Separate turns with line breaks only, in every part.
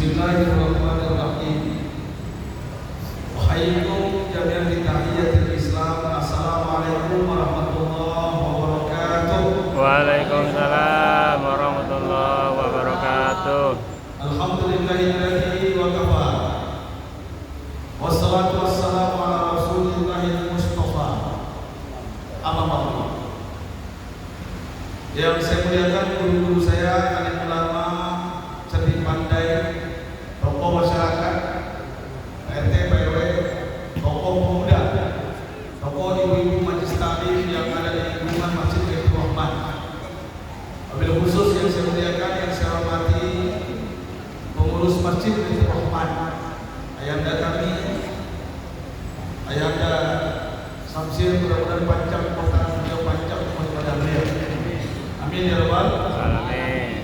Bismillahirrahmanirrahim. Wahayyikum jami'an bi tahiyyatil Islam. Assalamualaikum warahmatullahi wabarakatuh.
Waalaikumsalam warahmatullahi wabarakatuh.
Alhamdulillahilladzi wa kafa. Wassalatu wassalamu ala Rasulillahil Mustafa. Amma ba'du. Yang saya muliakan guru-guru saya, alim ulama, cerdik pandai, tokoh masyarakat, RT, PW, tokoh pemuda, tokoh ibu-ibu majlis taklim yang ada di lingkungan Masjid Baitur Rahman. Wabil khusus yang saya muliakan, yang saya hormati pengurus Masjid Baitur Rahman, ayahanda kami, ayahanda Samsir, mudah-mudahan panjang umur beliau, panjang umur badan beliau. Amin ya rabbal alamin.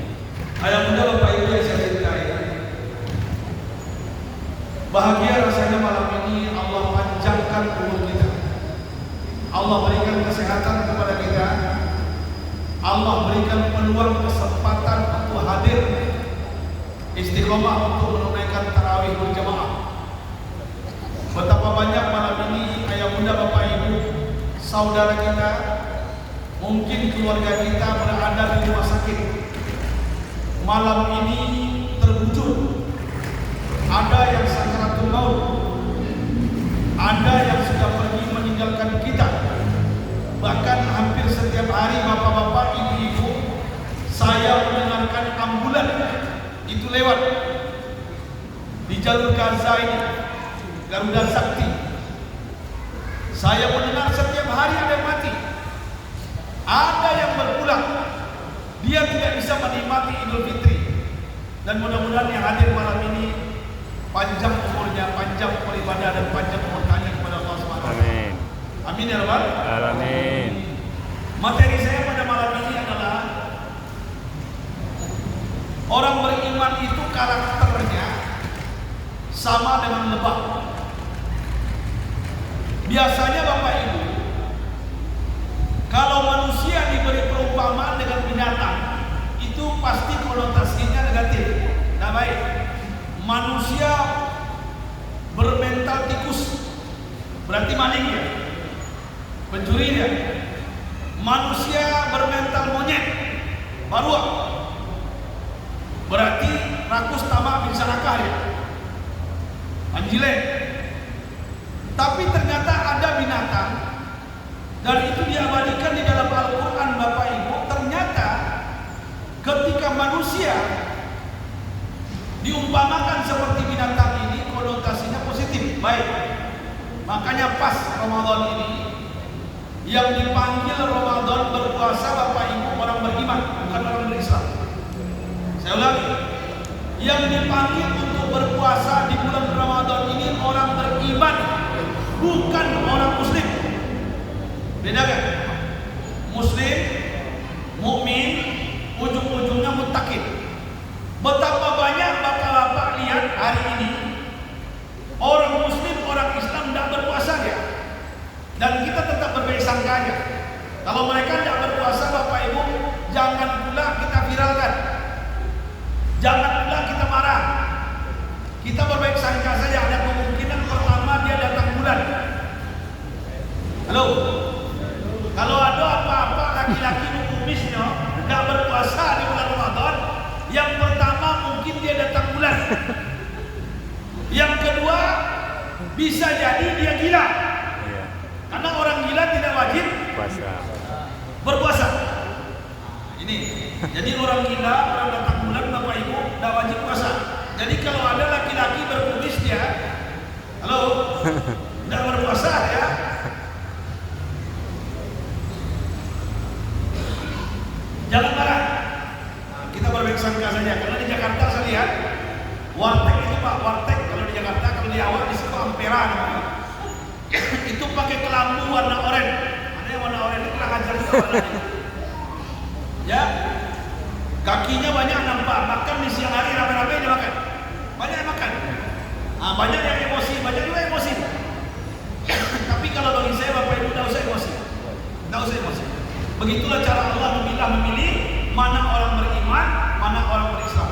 Ayah muda Bapak Ibu yang saya cintai, bahagia rasanya malam ini Allah panjangkan umur kita, Allah berikan kesehatan kepada kita, Allah berikan peluang kesempatan untuk hadir istiqomah untuk menunaikan tarawih berjamaah. Betapa banyak malam ini ayah muda Bapak Ibu, saudara kita, mungkin keluarga kita berada di rumah sakit. Malam ini terwujud, ada yang sakaratul maut, ada yang sudah pergi meninggalkan kita. Bahkan hampir setiap hari bapak-bapak, ibu-ibu, saya mendengarkan ambulan itu lewat di jalur Gaza ini, Garuda Sakti. Saya mendengar setiap hari ada yang mati, ada yang berpulang, dia tidak bisa menikmati Idul Fitri. Dan mudah-mudahan yang hadir malam ini panjang umurnya, panjang umur ibadah, dan panjang umur tanya kepada Allah SWT.
Amin.
Amin ya rabbal
alamin.
Materi saya pada malam ini adalah orang beriman itu karakternya sama dengan lebah. Biasanya Bapak Ibu, kalau manusia diberi perumpamaan dengan binatang, itu pasti konotasinya negatif, tidak baik. Manusia bermental tikus, berarti maling ya, pencuri dia. Manusia bermental monyet, baruak, berarti rakus tamak bin sarakah ya, anjilek. Tapi ternyata ada binatang, dan itu diabadikan di dalam Al-Quran Bapak Ibu. Ternyata ketika manusia diumpamakan seperti binatang ini, konotasinya positif, baik. Makanya pas Ramadan ini, yang dipanggil Ramadan berpuasa Bapak Ibu orang beriman, bukan orang berislam. Saya ulangi, yang dipanggil untuk berpuasa di bulan Ramadan ini orang beriman, bukan orang muslim. Beda kan? Muslim, mukmin, ujung-ujungnya muttaqin. Betapa banyak bapak-bapak lihat hari ini orang muslim, orang Islam tidak berpuasa ya, dan kita tetap berbaik sangkanya. Kalau mereka tidak berpuasa Bapak Ibu, jangan pula kita viralkan, jangan pula kita marah. Kita berbaik sangka saja, ada kemungkinan pertama dia datang bulan. Halo, kalau ada apa-apa laki-laki kumisnya tidak berpuasa di bulan Ramadan, yang pertama mungkin dia datang bulan. Yang kedua, bisa jadi dia gila. Karena orang gila tidak wajib berpuasa. Ini, jadi orang gila, orang datang bulan Bapak Ibu tidak wajib puasa. Jadi kalau ada laki-laki berkumis dia, halo, tidak berpuasa ya. Jangan marah. Nah, kita berbaik sangka saja. Karena di Jakarta saya lihat warteg itu Pak, warteg kalau di Jakarta, kalau di awal di situ ampera namanya. Itu pakai kelambu warna oranye. Ada yang warna oranye itu kurang ajar juga warnanya. Ya, kakinya banyak nampak. Makan di siang hari rame-rame dia makan. Banyak yang makan. Nah, banyak yang emosi, banyak juga emosi. Tapi kalau bagi saya Bapak Ibu tidak usah emosi. Tidak usah emosi. Begitulah cara Allah memilih mana orang beriman, mana orang berislam.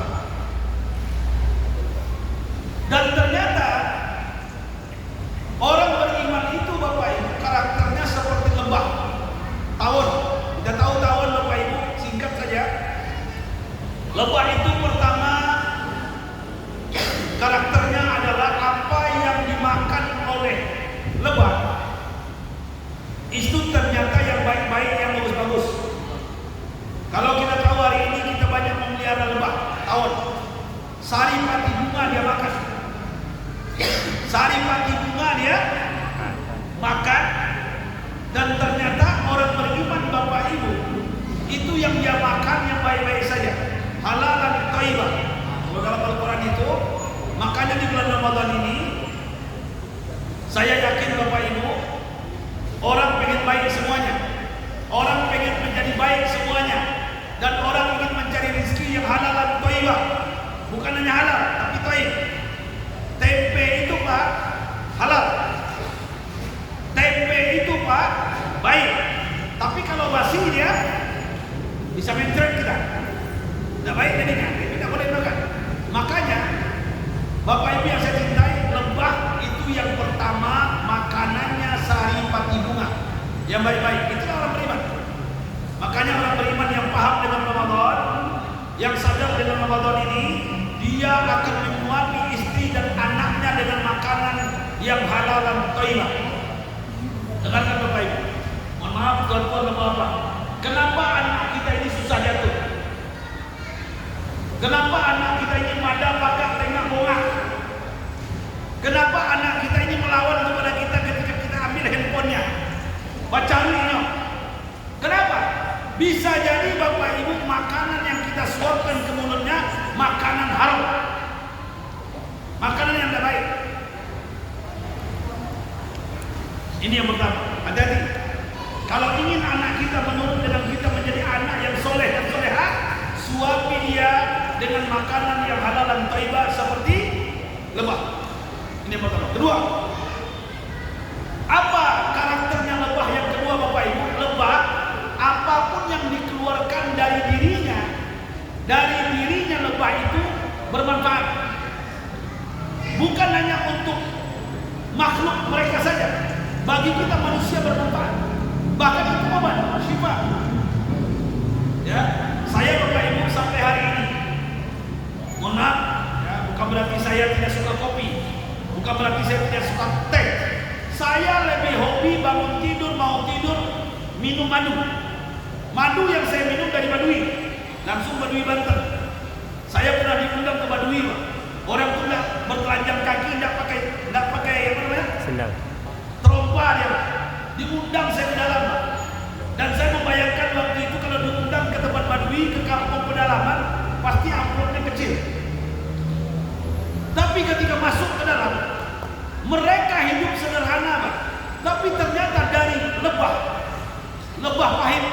Lebah itu pertama karakternya adalah apa yang dimakan oleh lebah itu ternyata yang baik-baik, yang bagus-bagus. Kalau kita tahu hari ini kita banyak memelihara lebah, tawon. Saripati bunga dia makan. Saripati bunga dia makan. Dan ternyata orang beriman Bapak Ibu itu yang dia makan yang baik-baik saja, halalan thayyibah. Kalau dalam Al-Quran itu, makanya di bulan Ramadan ini saya yakin Bapak Ibu, orang pengen baik semuanya, orang pengen menjadi baik semuanya, dan orang ingin mencari rezeki yang halalan thayyibah, bukan hanya halal tapi thayyib. Tempe itu Pak halal, tempe itu Pak baik, tapi kalau basi dia bisa mentret kita, tidak baik jadinya, tidak boleh makan. Makanya Bapak Ibu yang saya cintai, lebah itu yang pertama makanannya saripati bunga yang baik-baik. Itulah orang beriman. Makanya orang beriman yang paham dengan Ramadan, yang sadar dengan Ramadan ini, dia akan menyuapi istri dan anaknya dengan makanan yang halal dan thayyibah. Dengarkan Bapak Ibu, mohon maaf tuan-tuan dan bapak, kenapa anak kita ini susah jatuh? Kenapa anak kita ini mada pakak tengah bongak? Kenapa anak kita ini melawan kepada kita ketika kita ambil handphonenya, bacarinya? Kenapa? Bisa jadi Bapak Ibu makanan yang kita suapkan ke mulutnya makanan haram, makanan yang tidak baik. Ini yang pertama, hati-hati. Kalau ingin anak kita menurut dengan kita menjadi anak yang soleh dan soleha, suapi dia dengan makanan yang halal dan thayyibah seperti lebah. Ini yang pertama. Kedua, apa karakternya lebah yang kedua Bapak Ibu? Lebah, apapun yang dikeluarkan dari dirinya lebah itu bermanfaat. Bukan hanya untuk makhluk mereka saja, bagi kita manusia bermanfaat. Bahkan itu obat, syifa. Ya, saya Bapak Ibu sampai hari ini, mohon maaf, ya, bukan berarti saya tidak suka kopi, bukan berarti saya tidak suka teh. Saya lebih hobi bangun tidur, mau tidur, minum madu. Madu yang saya minum dari Badui, langsung Badui Banten. Saya pernah diundang ke Badui, Pak. Orang itu tidak bertelanjang kaki, tidak pakai apa namanya?
Sendal.
Trompa dia, Pak. Diundang saya ke dalam, Pak. Dan saya membayangkan waktu itu kalau diundang ke tempat Badui, ke kampung pedalaman, pasti amplopnya kecil. Tapi ketika masuk ke dalam, mereka hidup sederhana, Pak. Tapi ternyata dari lebah pahit,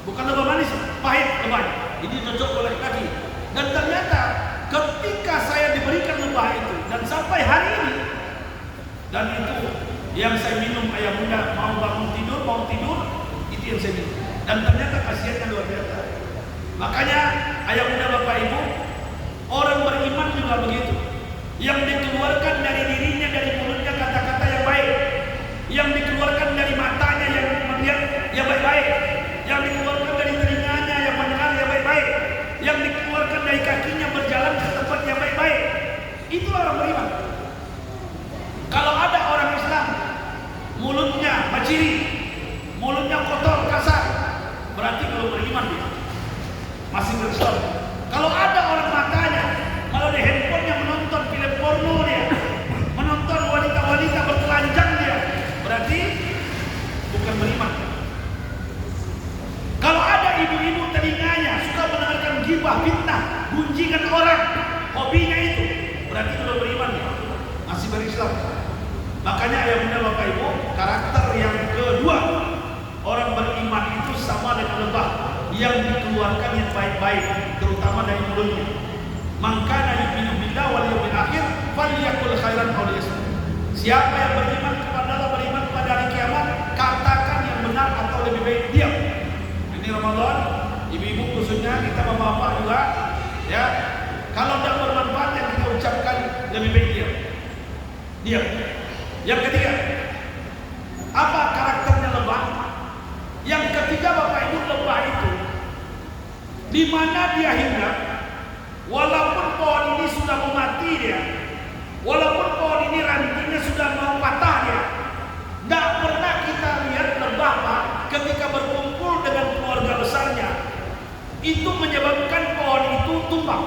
bukan lebah manis, pahit lebahnya. Ini cocok oleh kaki. Dan ternyata ketika saya diberikan lebah itu, dan sampai hari ini, dan itu yang saya minum ayam muda, mau bangun tidur, itu yang saya minum. Dan ternyata khasiatnya luar biasa. Makanya ayam muda Bapak Ibu, orang beriman juga begitu. Yang dikeluarkan dari dirinya, dari mulutnya kata-kata yang baik, yang dikeluarkan dari matanya yang melihat yang baik-baik, yang dikeluarkan dari telinganya yang mendengar yang baik-baik, yang dikeluarkan dari kakinya berjalan ke tempat yang baik-baik. Itu orang beriman. Kalau ada orang Islam mulutnya maciri, mulutnya kotor, kasar, berarti belum beriman dia, masih berislam. Kalau ada orang matanya melalui handphonenya menonton film porno dia, menonton wanita-wanita bertelanjang dia, berarti bukan beriman. Kalau ada ibu-ibu telinganya suka mendengarkan gibah, fitnah, gunjingan orang, hobinya itu, berarti belum beriman dia, masih berislam. Makanya ayah bunda Bapak Ibu, karakter yang kedua orang beriman itu sama dengan lebah, yang dikeluarkan yang baik-baik, terutama dari mulutnya. Mangkana yu'minu billah wal yawmil akhir falyakul khairan aw liyasmut. Siapa yang beriman kepada Allah, beriman pada hari kiamat, katakan yang benar atau lebih baik diam. Ini Ramadan, ibu-ibu khususnya, kita bapak-bapak juga, ya. Kalau tidak bermanfaat yang kita ucapkan lebih baik diam. Diam. Yang ketiga, apa karakternya lebah? Yang ketiga Bapak Ibu, lebah itu di mana dia hinggap, walaupun pohon ini sudah mau mati dia, walaupun pohon ini rantingnya sudah mau patah dia, tidak pernah kita lihat lebah Pak, ketika berkumpul dengan keluarga besarnya itu menyebabkan pohon itu tumbang,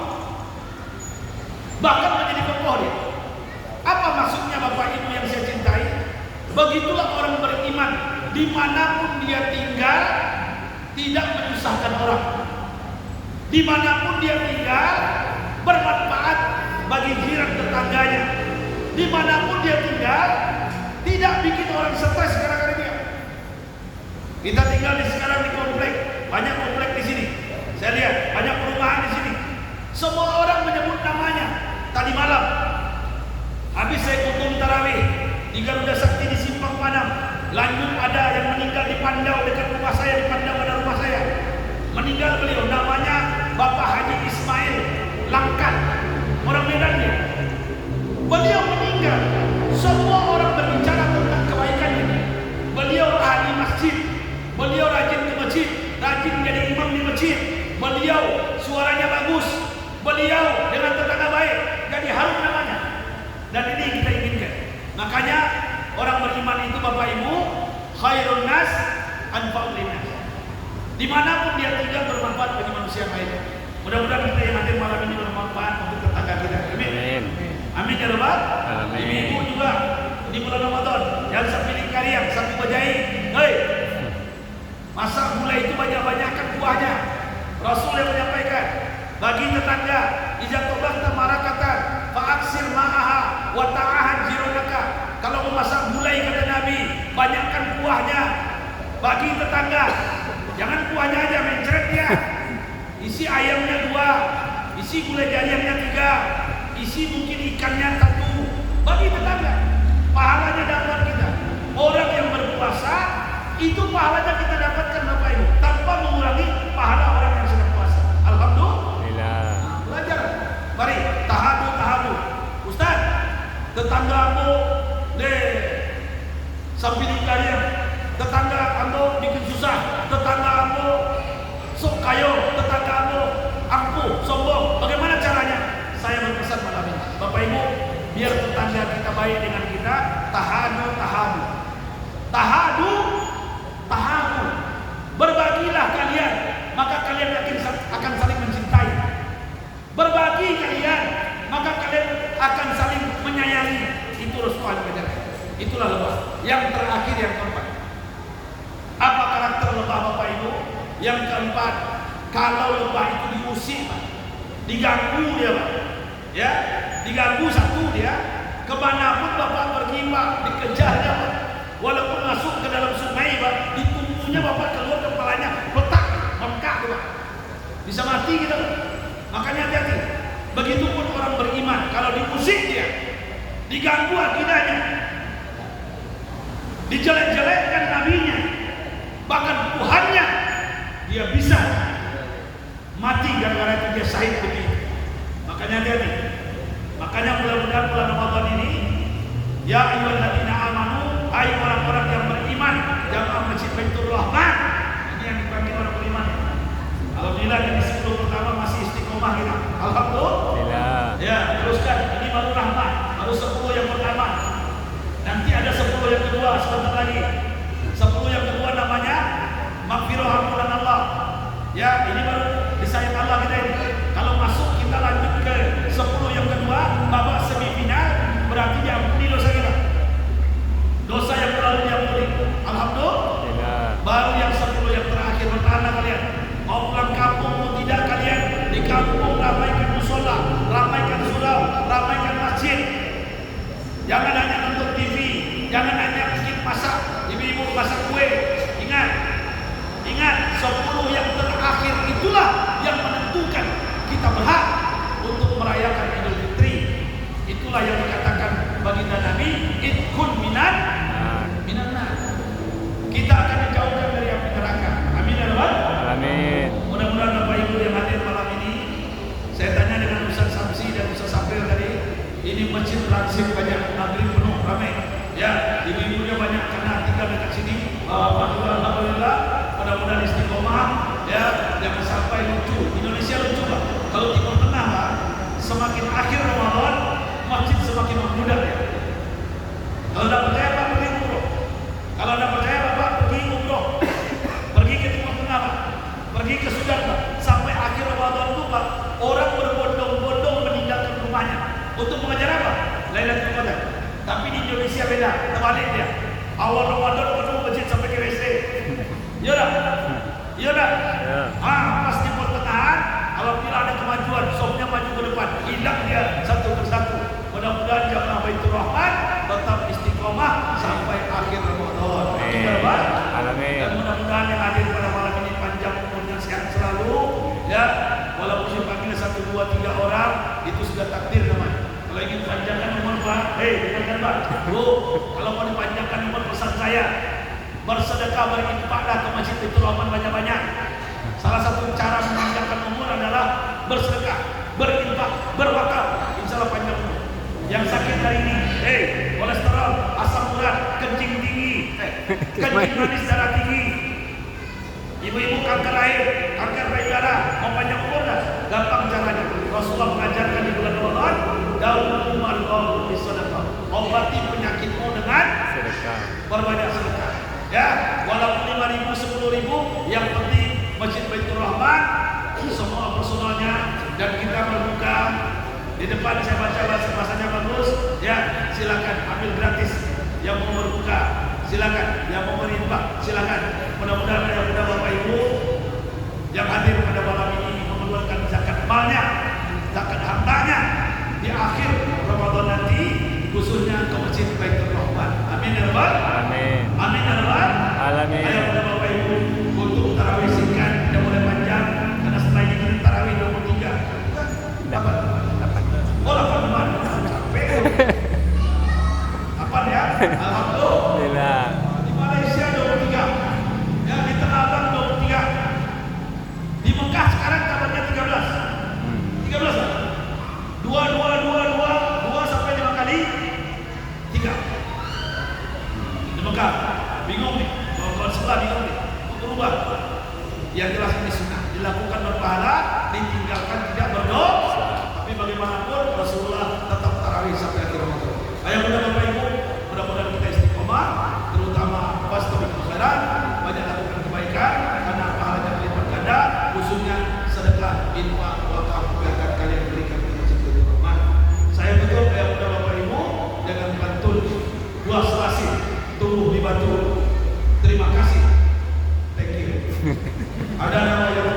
bahkan menjadi kokoh dia. Apa maksudnya Bapak Ibu yang saya cintai? Begitulah orang beriman, dimanapun dia tinggal tidak menyusahkan orang, dimanapun dia tinggal bermanfaat bagi jiran tetangganya, dimanapun dia tinggal tidak bikin orang stres gara-gara dia. Kita tinggal sekarang di komplek, banyak komplek di sini. Saya lihat banyak perumahan di sini. Semua orang menyebut namanya. Tadi malam habis saya kutum tarawih di Garuda Sakti di Simpang Padang, lanjut ada yang meninggal di Pandau dekat rumah saya, di Pandau ada rumah saya. Meninggal beliau, namanya Bapak Haji Ismail Langkat, orang Medan dia. Beliau meninggal, semua orang berbicara tentang kebaikannya. Beliau ahli masjid, beliau rajin ke masjid, rajin jadi imam di masjid. Beliau suaranya bagus, beliau dengan tetangga baik, jadi harum namanya. Dan ini kita inginkan. Makanya orang beriman itu Bapak Ibu, khairun nas anfa'ul linnas. Dimanapun dia tinggal bermanfaat bagi manusia lain. Mudah-mudahan kita yang hadir malam ini bermanfaat untuk tetangga kita. Amin. Amin ya Rabbal. Ibu juga di bulan Ramadan yang sepilih kalian satu bajai. Hei, masak gulai itu banyak-banyakkan kuahnya. Rasul yang menyampaikan bagi tetangga, ijatobakta marakatan fa'aksir ma'aha wa ta'ahan jironaka. Kalau memasak gulai kata Nabi, banyakkan kuahnya bagi tetangga. Jangan kuahnya aja mencret ya. Isi ayamnya 2, isi gulai jariannya 3, isi mungkin ikannya 1. Bagi tetangga, pahalanya dapat kita. Orang yang berpuasa itu pahalanya kita dapatkan Bapak Ibu, tanpa mengurangi pahala orang yang sedang puasa. Alhamdulillah. Belajar. Mari tahadu. Ustaz, tetanggamu sambil kalian, tetangga kamu bikin susah, tetanggamu sok kayo, tetanggamu aku sombong. Bagaimana caranya? Saya berpesan malam ini, Bapak Ibu, biar tetangga kita baik dengan kita. Tahadu. Berbagilah kalian, maka kalian akan saling mencintai. Berbagi kalian, maka kalian akan saling menyayangi. Itu Rasulullah SAW. Itulah lebah. Yang terakhir, yang keempat. Apa karakter lebah Bapak Ibu? Yang keempat, kalau lebah itu diusik, diganggu dia, Pak. Ya, diganggu satu dia, kemanapun Bapak pergi Pak, dikejar dia Pak. Walaupun masuk ke dalam sungai Pak, ditunggunya Bapak keluar kepalanya, letak, bengkak Pak. Bisa mati kita Pak. Makanya hati-hati. Begitupun orang beriman, kalau diusik dia, diganggu akidahnya, dijelek-jelekkan nabinya, bahkan Tuhannya, dia bisa mati gara-gara itu dia syahid begitu. Makanya hati-hati. Makanya mudah-mudahan bulan Ramadan ini, ya ayyuhalladzina amanu, hai orang-orang yang beriman, jamaah Masjid Baitur Rahman. Ini yang dipanggil orang beriman. Alhamdulillah ini 10 pertama masih istiqomah kita. Alhamdulillah. Ya, teruskan. Ini baru rahmat, baru 10 yang pertama. Nanti ada 10 yang kedua sebentar lagi. 10 yang kedua namanya maghfirah ampunan Allah. Ya, ini baru disayang Allah kita ini. Kalau masuk kita lanjut ke 10 yang kedua, babak semifinal, berarti diampuni dosa kita. Dosa yang terlalu diampuni. Alhamdulillah. Baru yang 10 yang terakhir, bertahan kalian. Mau pulang kampung mau tidak kalian, di kampung ramaikan musola, ramaikan surau, ramaikan masjid. Jangan hanya nonton TV, jangan hanya bikin masak, ibu-ibu masak kue. Ingat, 10 yang terakhir itulah yang menentukan kita berhak untuk merayakan Idul Fitri. Itulah yang dikatakan baginda Nabi, idkhul minan nar. Kita akan dijauhkan dari api neraka. Amin ya Rabbal. Amin. Mudah-mudahan Bapak Ibu yang hadir malam ini, saya tanya dengan Ustaz Samsi dan Ustaz Safir tadi, ini masjid langsir banyak, maghrib penuh ramai. Ya, ibu-ibunya banyak karena tinggal dekat sini. Alhamdulillah, mudah-mudahan istiqomah. Ya, jangan sampai lucu. Indonesia lucu. Awal Ramadan penuh masjid sampai ke WC. Iya dah? Iya dah?
Ya.
Pas di pertengahan, alhamdulillah ada kemajuan, sopnya maju ke depan, hilang dia satu persatu. Mudah-mudahan jamaah Baitur Rahman tetap istiqomah sampai akhir Ramadan.
Amin. Amin.
Dan mudah-mudahan yang hadir pada malam ini panjang umurnya, sehat selalu. Ya, walaupun dipanggil 1, 2, 3 orang, itu sudah takdir namanya. Kalau ingin panjangkan umur Pak, dengarkan Pak. Bu, kalau mau dipanjangkan umur, pesan saya, bersedekah, berinfaklah ke Masjid Baitur Rahman banyak-banyak. Salah satu cara memanjangkan umur adalah bersedekah, berinfak, berwakaf. Insya Allah panjang umur. Yang sakit hari ini, kolesterol, asam urat, kencing tinggi, kencing manis, darah tinggi. Ibu-ibu kanker rahim, kanker payudara, mau panjang umur dah? Gampang caranya. Rasulullah mengajarkan di bulan Ramadan, daun marqaul bisadaqah. Obati penyakitmu dengan
Sedekah.
berbanyak sedekah. Ya, walaupun 5.000, 10.000, yang penting Masjid Baitur Rahman semua personalnya, dan kita berbuka di depan. Saya baca bahasanya bagus. Ya, silakan ambil gratis. Yang mau berbuka silakan, yang mau berinfak silakan. Mudah-mudahan yang mudah Bapak Ibu yang hadir pada malam ini mengeluarkan zakat malnya, zakat hartanya di akhir Ramadan nanti, khususnya ke Masjid Baitur Rahman. Amin ya Rabbal.
Amin.
Amin ya Rabbal.
Alamin.
Ayo pada Bapak Ibu untuk tarawih singkat, tidak boleh panjang, karena setelah ini kita tarawih 23. Apa? Oh, 8 teman. Capek. Apa ya? Alhamdulillah. Di Malaysia 23. Ya, di Tanah Abang 23. Di Mekah sekarang kabarnya 13. 13 lah. 2 sampai 5 kali 3. Di Mekah. Bingung nih. Kalau sebelah bingung nih. Untuk ubah. Yang jelas ini sunnah. Dilakukan berpahala, ditinggalkan tidak berdosa. Tapi bagaimanapun Rasulullah tetap tarawih sampai akhir Ramadan. Ayo Bapak Ibu, mudah-mudahan kita istiqomah, terutama pas topik khairan, banyak lakukan kebaikan, karena pahalanya berlipat ganda, khususnya sedekah, infak, wakaf yang akan kalian berikan ke Masjid Baitur Rahman. Saya tutup ya Bapak Ibu dengan pantun 2 selasih tumbuh di batu. Terima kasih. Thank you. Ada nama yang